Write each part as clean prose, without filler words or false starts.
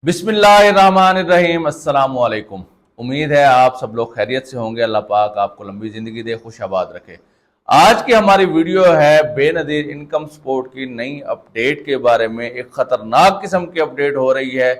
बिस्मिल्लाहिर्रहमानिर्रहीम। अस्सलामु अलैकुम। उम्मीद है आप सब लोग खैरियत से होंगे। अल्लाह पाक आपको लंबी ज़िंदगी दे, खुश आबाद रखे। आज की हमारी वीडियो है बेनज़ीर इनकम सपोर्ट की नई अपडेट के बारे में। एक ख़तरनाक किस्म की अपडेट हो रही है।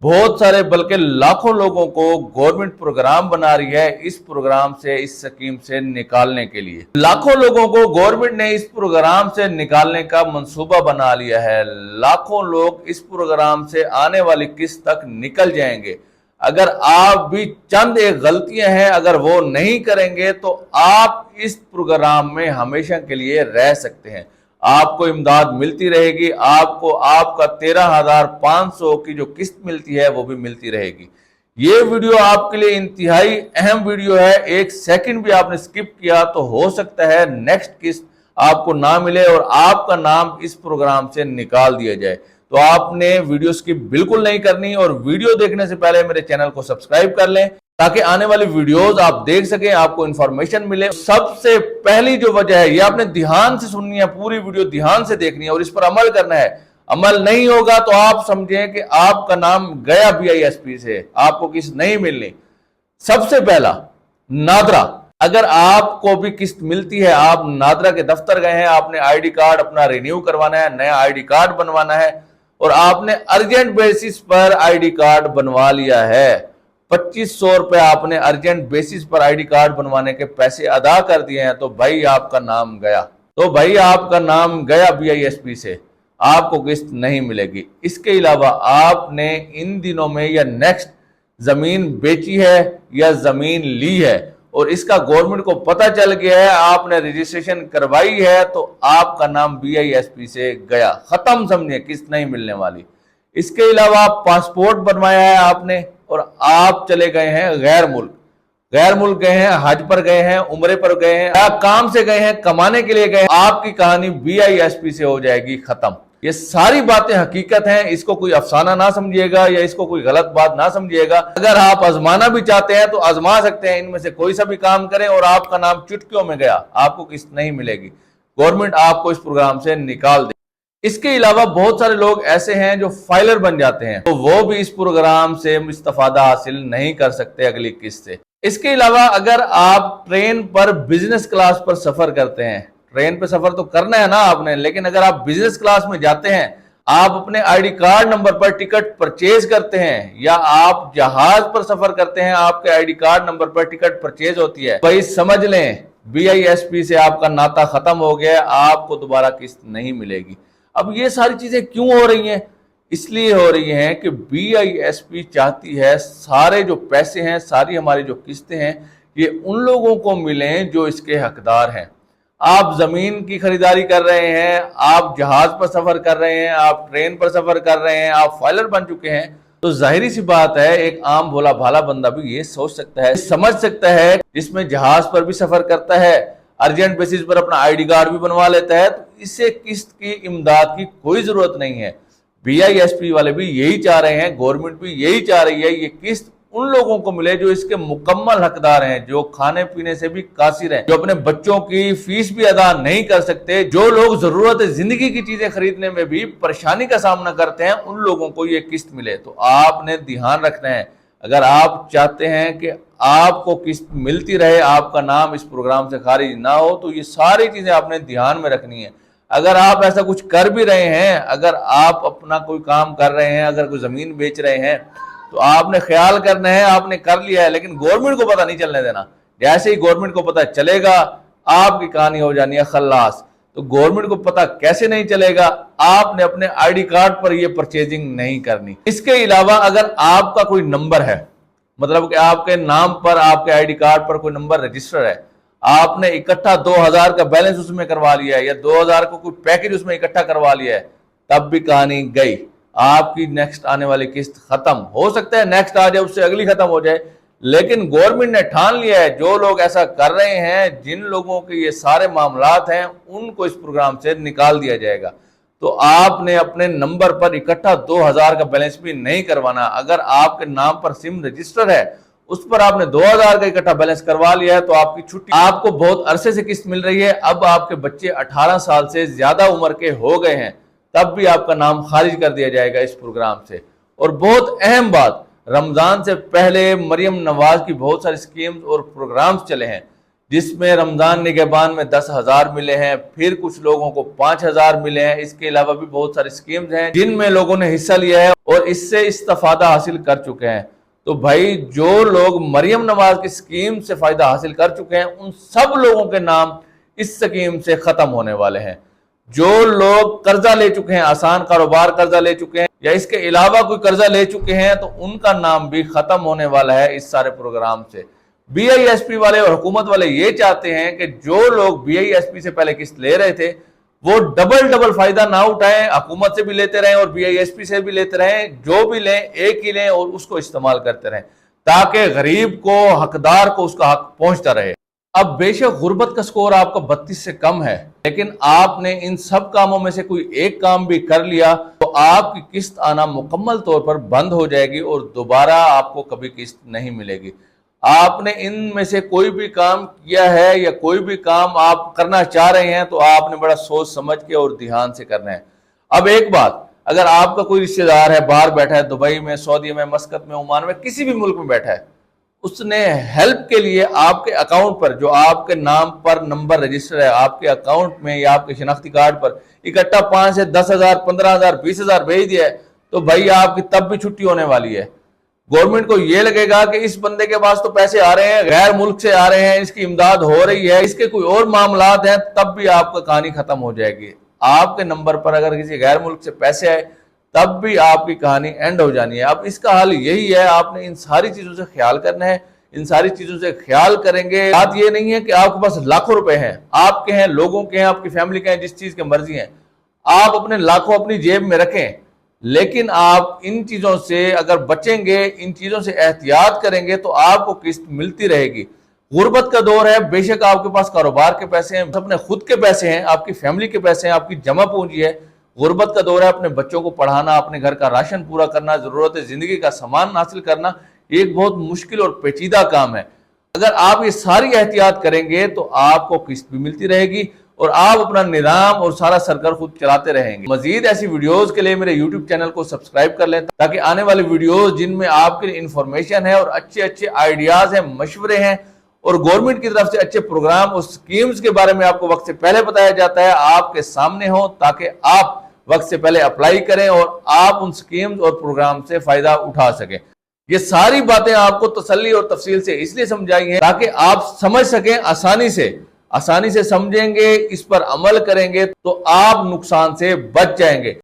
बहुत सारे बल्कि लाखों लोगों को गवर्नमेंट प्रोग्राम बना रही है इस प्रोग्राम से, इस स्कीम से निकालने के लिए। लाखों लोगों को गवर्नमेंट ने इस प्रोग्राम से निकालने का मंसूबा बना लिया है। लाखों लोग इस प्रोग्राम से आने वाली किस्त तक निकल जाएंगे। अगर आप भी चंद एक गलतियां हैं, अगर वो नहीं करेंगे तो आप इस प्रोग्राम में हमेशा के लिए रह सकते हैं। आपको इमदाद मिलती रहेगी, आपको आपका 13,500 की जो किस्त मिलती है वो भी मिलती रहेगी। ये वीडियो आपके लिए इंतहाई अहम वीडियो है। एक सेकंड भी आपने स्किप किया तो हो सकता है नेक्स्ट किस्त आपको ना मिले और आपका नाम इस प्रोग्राम से निकाल दिया जाए। तो आपने वीडियो स्किप बिल्कुल नहीं करनी और वीडियो देखने से पहले मेरे चैनल को सब्सक्राइब कर लें ताकि आने वाली वीडियोस आप देख सकें, आपको इंफॉर्मेशन मिले। सबसे पहली जो वजह है, ये आपने ध्यान से सुननी है, पूरी वीडियो ध्यान से देखनी है और इस पर अमल करना है। अमल नहीं होगा तो आप समझें कि आपका नाम गया BISP से, आपको किस्त नहीं मिलनी। सबसे पहला, नादरा। अगर आपको भी किस्त मिलती है, आप नादरा के दफ्तर गए हैं, आपने ID कार्ड अपना रिन्यू करवाना है, नया ID कार्ड बनवाना है और आपने अर्जेंट बेसिस पर ID कार्ड बनवा लिया है। 2500 रुपए आपने अर्जेंट बेसिस पर ID कार्ड बनवाने के पैसे अदा कर दिए हैं, तो भाई आपका नाम गया। तो भाई आपका नाम गया BISP से, आपको किस्त नहीं मिलेगी। इसके अलावा आपने इन दिनों में या नेक्स्ट जमीन बेची है या जमीन ली है और इसका गवर्नमेंट को पता चल गया है, आपने रजिस्ट्रेशन करवाई है, तो आपका नाम BISP से गया, खत्म, समझिए, किस्त नहीं मिलने वाली। इसके अलावा पासपोर्ट बनवाया है आपने और आप चले गए हैं गैर मुल्क गए हैं, हज पर गए हैं, उम्रे पर गए हैं, या काम से गए हैं, कमाने के लिए गए हैं, आपकी कहानी BISP से हो जाएगी खत्म। ये सारी बातें हकीकत हैं, इसको कोई अफसाना ना समझिएगा या इसको कोई गलत बात ना समझिएगा। अगर आप आजमाना भी चाहते हैं तो आजमा सकते हैं, इनमें से कोई सा भी काम करें और आपका नाम चुटकियों में गया, आपको किस्त नहीं मिलेगी। गवर्नमेंट आपको इस प्रोग्राम से निकाल दे। इसके अलावा बहुत सारे लोग ऐसे हैं जो फाइलर बन जाते हैं, तो वो भी इस प्रोग्राम से इस्तेफादा हासिल नहीं कर सकते अगली किस्त से। इसके अलावा अगर आप ट्रेन पर बिजनेस क्लास पर सफर करते हैं, ट्रेन पे सफर तो करना है ना आपने, लेकिन अगर आप बिजनेस क्लास में जाते हैं, आप अपने ID कार्ड नंबर पर टिकट परचेज करते हैं या आप जहाज पर सफर करते हैं, आपके ID कार्ड नंबर पर टिकट परचेज होती है, भाई समझ लें BISP से आपका नाता खत्म हो गया, आपको दोबारा किस्त नहीं मिलेगी। अब ये सारी चीजें क्यों हो रही हैं? इसलिए हो रही हैं कि BISP चाहती है सारे जो पैसे हैं, सारी हमारी जो किस्तें हैं, ये उन लोगों को मिलें जो इसके हकदार हैं। आप जमीन की खरीदारी कर रहे हैं, आप जहाज पर सफर कर रहे हैं, आप ट्रेन पर सफर कर रहे हैं, आप फाइलर बन चुके हैं, तो जाहिर सी बात है एक आम भोला भाला बंदा भी ये सोच सकता है, समझ सकता है, जिसमें जहाज पर भी सफर करता है, अर्जेंट बेसिस पर अपना ID कार्ड भी बनवा लेता है, तो इससे किस्त की इमदाद की कोई जरूरत नहीं है। BISP वाले भी यही चाह रहे हैं, गवर्नमेंट भी यही चाह रही है, ये किस्त उन लोगों को मिले जो इसके मुकम्मल हकदार हैं, जो खाने पीने से भी कासिर हैं, जो अपने बच्चों की फीस भी अदा नहीं कर सकते, जो लोग जरूरत जिंदगी की चीजें खरीदने में भी परेशानी का सामना करते हैं, उन लोगों को ये किस्त मिले। तो आपने ध्यान रखना है, अगर आप चाहते हैं कि आपको किस्त मिलती रहे, आपका नाम इस प्रोग्राम से खारिज ना हो, तो ये सारी चीजें आपने ध्यान में रखनी है। अगर आप ऐसा कुछ कर भी रहे हैं, अगर आप अपना कोई काम कर रहे हैं, अगर कोई जमीन बेच रहे हैं, तो आपने ख्याल करना है आपने कर लिया है, लेकिन गवर्नमेंट को पता नहीं चलने देना। जैसे ही गवर्नमेंट को पता चलेगा, आपकी कहानी हो जानी है खल्लास। तो गवर्नमेंट को पता कैसे नहीं चलेगा? आपने अपने ID कार्ड पर यह परचेजिंग नहीं करनी। इसके अलावा अगर आपका कोई नंबर है, मतलब कि आपके नाम पर, आपके ID कार्ड पर कोई नंबर रजिस्टर है, आपने इकट्ठा 2000 का बैलेंस उसमें करवा लिया है या 2000 को कोई पैकेज उसमें इकट्ठा करवा लिया है, तब भी कहानी गई, आपकी नेक्स्ट आने वाली किस्त खत्म। हो सकता है नेक्स्ट आ जाए, उससे अगली खत्म हो जाए, लेकिन गवर्नमेंट ने ठान लिया है, जो लोग ऐसा कर रहे हैं, जिन लोगों के ये सारे मामलात हैं, उनको इस प्रोग्राम से निकाल दिया जाएगा। तो आपने अपने नंबर पर इकट्ठा 2000 का बैलेंस भी नहीं करवाना। अगर आपके नाम पर सिम रजिस्टर है, उस पर आपने 2000 का इकट्ठा बैलेंस करवा लिया है, तो आपकी छुट्टी, आपको बहुत अरसे से किस्त मिल रही है। अब आपके बच्चे 18 साल से ज्यादा उम्र के हो गए हैं, तब भी आपका नाम खारिज कर दिया जाएगा इस प्रोग्राम से। اور بہت اہم بات، رمضان سے پہلے مریم نواز کی بہت ساری سکیمز اور پروگرامز چلے ہیں، جس میں رمضان نگہبان میں 10,000 ملے ہیں، پھر کچھ لوگوں کو 5,000 ملے ہیں۔ اس کے علاوہ بھی بہت ساری سکیمز ہیں جن میں لوگوں نے حصہ لیا ہے اور اس سے استفادہ حاصل کر چکے ہیں۔ تو بھائی جو لوگ مریم نواز کی سکیم سے فائدہ حاصل کر چکے ہیں، ان سب لوگوں کے نام اس سکیم سے ختم ہونے والے ہیں۔ جو لوگ قرضہ لے چکے ہیں، آسان کاروبار قرضہ لے چکے ہیں یا اس کے علاوہ کوئی قرضہ لے چکے ہیں، تو ان کا نام بھی ختم ہونے والا ہے اس سارے پروگرام سے۔ بی آئی ایس پی والے اور حکومت والے یہ چاہتے ہیں کہ جو لوگ بی آئی ایس پی سے پہلے قسط لے رہے تھے وہ ڈبل فائدہ نہ اٹھائیں، حکومت سے بھی لیتے رہیں اور بی آئی ایس پی سے بھی لیتے رہیں، جو بھی لیں ایک ہی لیں اور اس کو استعمال کرتے رہیں تاکہ غریب کو، حقدار کو اس کا حق پہنچتا رہے۔ اب بے شک غربت کا سکور آپ کا 32 سے کم ہے، لیکن آپ نے ان سب کاموں میں سے کوئی ایک کام بھی کر لیا تو آپ کی قسط آنا مکمل طور پر بند ہو جائے گی اور دوبارہ آپ کو کبھی قسط نہیں ملے گی۔ آپ نے ان میں سے کوئی بھی کام کیا ہے یا کوئی بھی کام آپ کرنا چاہ رہے ہیں تو آپ نے بڑا سوچ سمجھ کے اور دھیان سے کرنا ہے۔ اب ایک بات، اگر آپ کا کوئی رشتہ دار ہے، باہر بیٹھا ہے، دبئی میں، سعودی میں، مسقط میں، عمان میں، کسی بھی ملک میں بیٹھا ہے، اس نے ہیلپ کے لیے آپ کے اکاؤنٹ پر، جو آپ کے نام پر نمبر رجسٹر ہے، آپ کے اکاؤنٹ میں یا آپ کے شناختی کارڈ پر اکٹھا 5 سے 10,000، 15,000، 20,000 بھیج دیا ہے، تو بھائی آپ کی تب بھی چھٹی ہونے والی ہے۔ گورنمنٹ کو یہ لگے گا کہ اس بندے کے پاس تو پیسے آ رہے ہیں، غیر ملک سے آ رہے ہیں، اس کی امداد ہو رہی ہے، اس کے کوئی اور معاملات ہیں، تب بھی آپ کا کہانی ختم ہو جائے گی۔ آپ کے نمبر پر اگر کسی غیر ملک سے پیسے آئے تب بھی آپ کی کہانی اینڈ ہو جانی ہے۔ اب اس کا حل یہی ہے، آپ نے ان ساری چیزوں سے خیال کرنا ہے، ان ساری چیزوں سے خیال کریں گے۔ بات یہ نہیں ہے کہ آپ کے پاس لاکھوں روپے ہیں، آپ کے ہیں، لوگوں کے ہیں، آپ کی فیملی کے ہیں، جس چیز کے مرضی ہیں، آپ اپنے لاکھوں اپنی جیب میں رکھیں، لیکن آپ ان چیزوں سے اگر بچیں گے، ان چیزوں سے احتیاط کریں گے تو آپ کو قسط ملتی رہے گی۔ غربت کا دور ہے، بے شک آپ کے پاس کاروبار کے پیسے ہیں، اپنے خود کے پیسے ہیں، آپ کی فیملی کے پیسے ہیں، آپ کی جمع پونجی ہے۔ غربت کا دور ہے، اپنے بچوں کو پڑھانا، اپنے گھر کا راشن پورا کرنا، ضرورت زندگی کا سامان حاصل کرنا، یہ ایک بہت مشکل اور پیچیدہ کام ہے۔ اگر آپ یہ ساری احتیاط کریں گے تو آپ کو قسط بھی ملتی رہے گی اور آپ اپنا نظام اور سارا سرکل خود چلاتے رہیں گے۔ مزید ایسی ویڈیوز کے لیے میرے یوٹیوب چینل کو سبسکرائب کر لیں تاکہ آنے والی ویڈیوز جن میں آپ کے لیے انفارمیشن ہے اور اچھے آئیڈیاز ہیں، مشورے ہیں اور گورنمنٹ کی طرف سے اچھے پروگرام اور سکیمز کے بارے میں آپ کو وقت سے پہلے بتایا جاتا ہے، آپ کے سامنے ہوں تاکہ آپ وقت سے پہلے اپلائی کریں اور آپ ان سکیمز اور پروگرام سے فائدہ اٹھا سکیں۔ یہ ساری باتیں آپ کو تسلی اور تفصیل سے اس لیے سمجھائی ہیں تاکہ آپ سمجھ سکیں، آسانی سے سمجھیں گے، اس پر عمل کریں گے تو آپ نقصان سے بچ جائیں گے۔